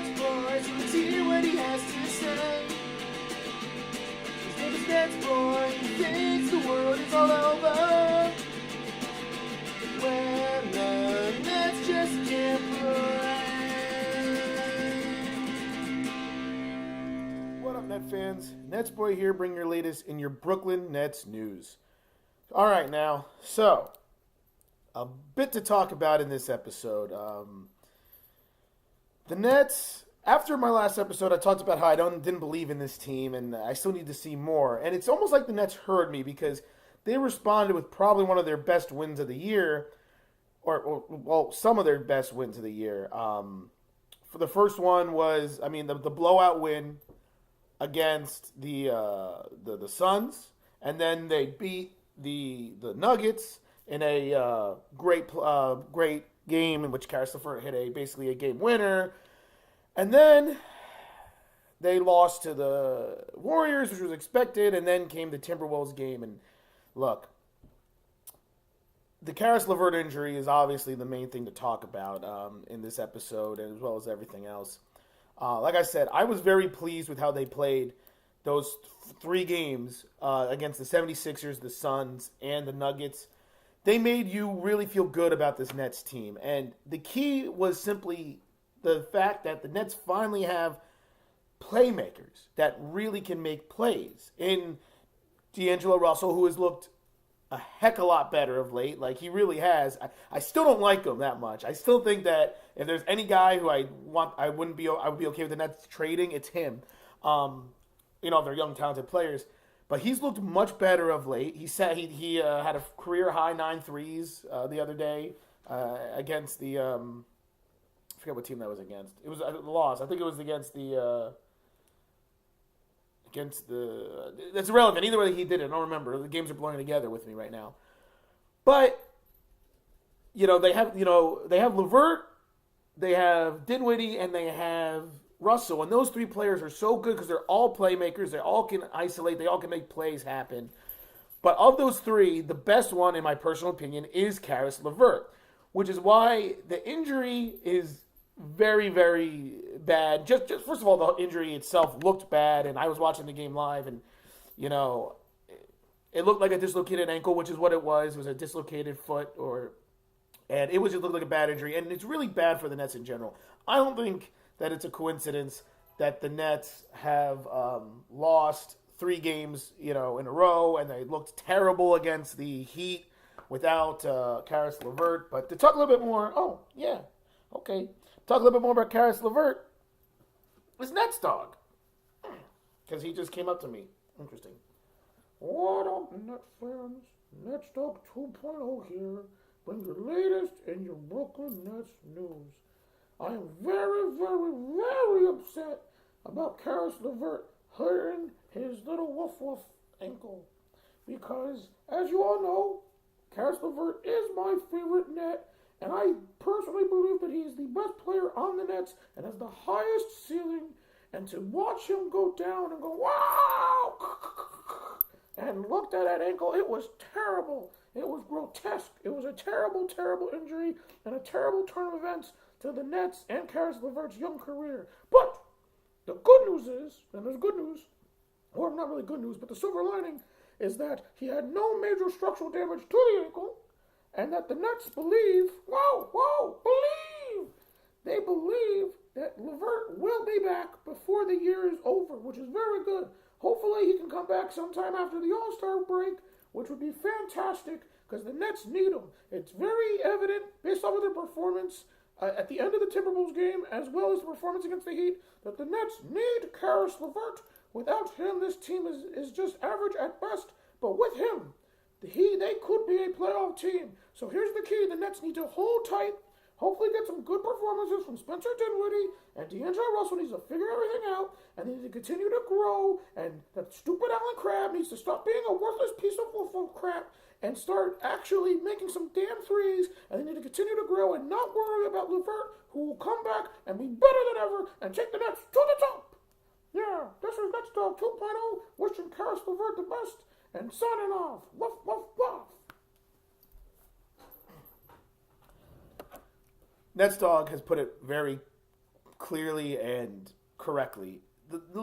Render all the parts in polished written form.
NetsBoy, so let's hear what he has to say. His name is NetsBoy, he thinks the world is all over when the Nets just can't play. What up, Net fans? NetsBoy here, bringing your latest in your Brooklyn Nets news. All right, now, so a bit to talk about in this episode. The Nets, after my last episode, I talked about how I didn't believe in this team, and I still need to see more. And it's almost like the Nets heard me because they responded with probably one of their best wins of the year, or some of their best wins of the year. For the first one was, the blowout win against the Suns, and then they beat the Nuggets in a great game in which Caris LeVert hit basically a game winner. And then they lost to the Warriors, which was expected, and then came the Timberwolves game. And look, the Caris LeVert injury is obviously the main thing to talk about in this episode, as well as everything else. Like I said, I was very pleased with how they played those 3 games against the 76ers, the Suns, and the Nuggets. They made you really feel good about this Nets team. And the key was simply the fact that the Nets finally have playmakers that really can make plays. In D'Angelo Russell, who has looked a heck of a lot better of late. Like, he really has. I still don't like him that much. I still think that if there's any guy who I would be okay with the Nets trading, it's him. They're young, talented players. But he's looked much better of late. He said he had a career-high 9 threes the other day against the I forget what team that was against. It was a loss. I think it was against the that's irrelevant. Either way he did it, I don't remember. The games are blurring together with me right now. But they have LeVert, they have Dinwiddie, and they have Russell, and those 3 players are so good because they're all playmakers. They all can isolate. They all can make plays happen. But of those 3, the best one, in my personal opinion, is Caris LeVert, which is why the injury is very, very bad. Just first of all, the injury itself looked bad, and I was watching the game live, and it looked like a dislocated ankle, which is what it was. It was a dislocated foot, and it just looked like a bad injury, and it's really bad for the Nets in general. I don't think that it's a coincidence that the Nets have lost 3 games, in a row, and they looked terrible against the Heat without Caris LeVert. But to talk a little bit more, talk a little bit more about Caris LeVert is NetsDog, because he just came up to me. Interesting. What up, Net fans? NetsDog 2.0 here, bring the latest in your Brooklyn Nets news. I am very, very, very upset about Caris LeVert hurting his little woof ankle. Because, as you all know, Caris LeVert is my favorite Net, and I personally believe that he is the best player on the Nets and has the highest ceiling. And to watch him go down and go, wow! And looked at that ankle, it was terrible. It was grotesque. It was a terrible, terrible injury and a terrible turn of events to the Nets and Caris LeVert's young career. But the good news is, and there's good news, or not really good news, but the silver lining is that he had no major structural damage to the ankle, and that the Nets believe, they believe that LeVert will be back before the year is over, which is very good. Hopefully he can come back sometime after the All-Star break, which would be fantastic, because the Nets need him. It's very evident, based off of their performance at the end of the Timberwolves game, as well as the performance against the Heat, that the Nets need Caris LeVert. Without him, this team is just average at best. But with him, they could be a playoff team. So here's the key. The Nets need to hold tight, hopefully get some good performances from Spencer Dinwiddie, and D'Angelo Russell needs to figure everything out, and they need to continue to grow, and that stupid Allen Crabbe needs to stop being a worthless piece of crap and start actually making some damn threes, and they need to continue to grow and not worry about LeVert, who will come back and be better than ever and take the Nets to the top. Yeah, this is NetsDog 2.0, wishing Caris LeVert the best, and signing off. Woof, woof, woof. NetsDog has put it very clearly and correctly. The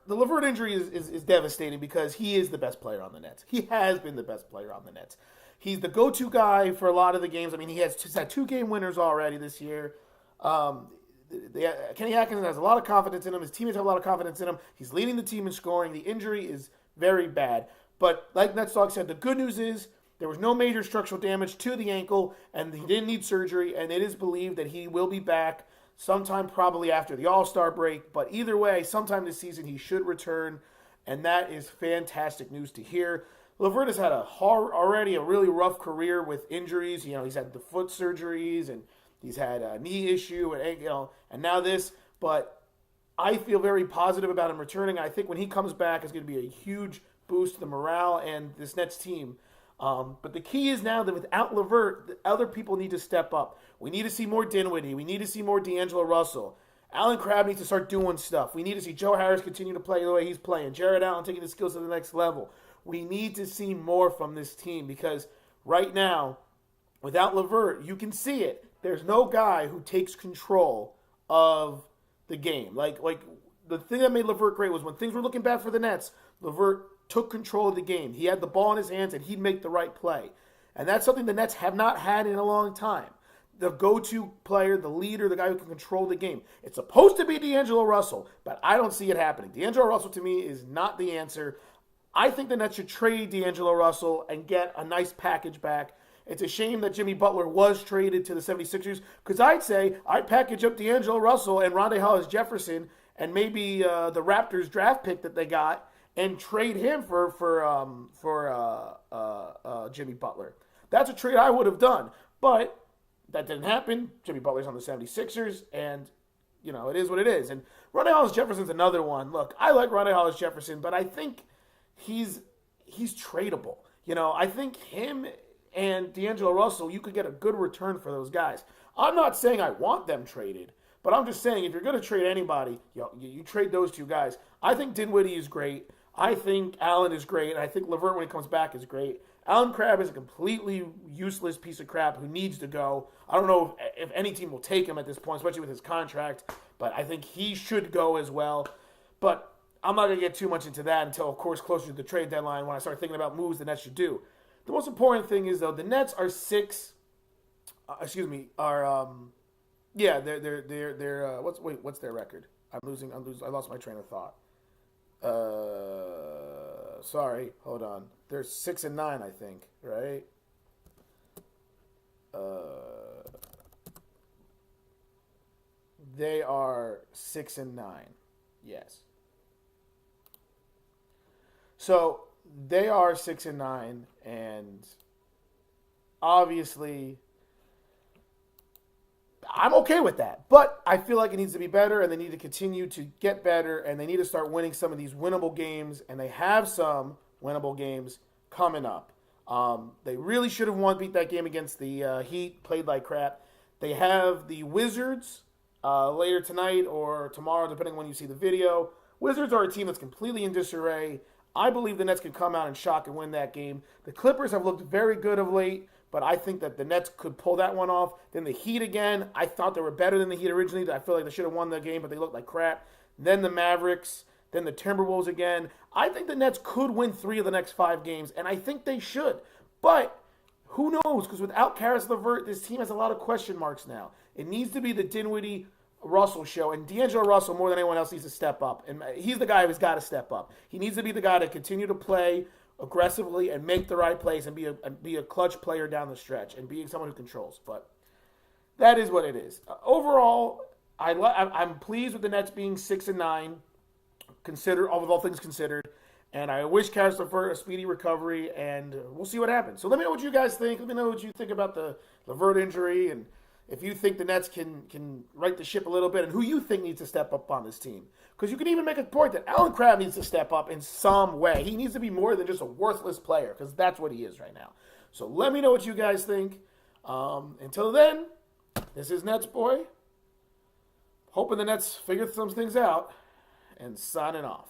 LeVert injury is devastating because he is the best player on the Nets. He has been the best player on the Nets. He's the go-to guy for a lot of the games. I mean, he's had 2 game winners already this year. Kenny Atkinson has a lot of confidence in him. His teammates have a lot of confidence in him. He's leading the team in scoring. The injury is very bad. But like NetsDog said, the good news is there was no major structural damage to the ankle, and he didn't need surgery, and it is believed that he will be back sometime probably after the All-Star break. But either way, sometime this season he should return, and that is fantastic news to hear. LeVert has had already a really rough career with injuries. He's had the foot surgeries, and he's had a knee issue, and now this. But I feel very positive about him returning. I think when he comes back, it's going to be a huge boost to the morale and this Nets team. But the key is now that without LeVert, other people need to step up. We need to see more Dinwiddie. We need to see more D'Angelo Russell. Allen Crabbe needs to start doing stuff. We need to see Joe Harris continue to play the way he's playing. Jared Allen taking his skills to the next level. We need to see more from this team because right now, without LeVert, you can see it. There's no guy who takes control of the game. Like the thing that made LeVert great was when things were looking bad for the Nets, LeVert took control of the game. He had the ball in his hands and he'd make the right play. And that's something the Nets have not had in a long time. The go-to player, the leader, the guy who can control the game. It's supposed to be D'Angelo Russell, but I don't see it happening. D'Angelo Russell, to me, is not the answer. I think the Nets should trade D'Angelo Russell and get a nice package back. It's a shame that Jimmy Butler was traded to the 76ers because I'd say I'd package up D'Angelo Russell and Hollis-Jeferson and maybe the Raptors draft pick that they got and trade him for Jimmy Butler. That's a trade I would have done, but that didn't happen. Jimmy Butler's on the 76ers, and, it is what it is. And Rondae Hollis-Jefferson's another one. Look, I like Rondae Hollis-Jefferson, but I think he's tradable. I think him and D'Angelo Russell, you could get a good return for those guys. I'm not saying I want them traded, but I'm just saying if you're going to trade anybody, you trade those 2 guys. I think Dinwiddie is great. I think Allen is great, and I think LeVert, when he comes back, is great. Allen Crabbe is a completely useless piece of crap who needs to go. I don't know if any team will take him at this point, especially with his contract, but I think he should go as well. But I'm not going to get too much into that until, of course, closer to the trade deadline when I start thinking about moves the Nets should do. The most important thing is, though, the Nets are what's their record? I lost my train of thought. Sorry, hold on. They're 6-9, I think, right? They are 6-9. Yes. So they are 6-9, and obviously I'm okay with that. But I feel like it needs to be better, and they need to continue to get better, and they need to start winning some of these winnable games, and they have some winnable games coming up. They really should have beat that game against the Heat, played like crap. They have the Wizards later tonight or tomorrow, depending on when you see the video. Wizards are a team that's completely in disarray. I believe the Nets can come out and shock and win that game. The Clippers have looked very good of late, but I think that the Nets could pull that one off. Then the Heat again. I thought they were better than the Heat originally. I feel like they should have won the game, but they looked like crap. Then the Mavericks. Then the Timberwolves again. I think the Nets could win 3 of the next 5 games, and I think they should. But who knows? Because without Caris LeVert, this team has a lot of question marks now. It needs to be the Dinwiddie Russell show, and D'Angelo Russell, more than anyone else, needs to step up. And he's the guy who's got to step up. He needs to be the guy to continue to play aggressively and make the right plays and be a clutch player down the stretch and being someone who controls. But that is what it is. Overall, I'm pleased with the Nets being 6-9, all things considered. And I wish Caris LeVert a speedy recovery, and we'll see what happens. So let me know what you guys think. Let me know what you think about the LeVert injury, and if you think the Nets can right the ship a little bit, and who you think needs to step up on this team. Because you can even make a point that Allen Crabbe needs to step up in some way. He needs to be more than just a worthless player, because that's what he is right now. So let me know what you guys think. Until then, this is NetsBoy. Hoping the Nets figure some things out, and signing off.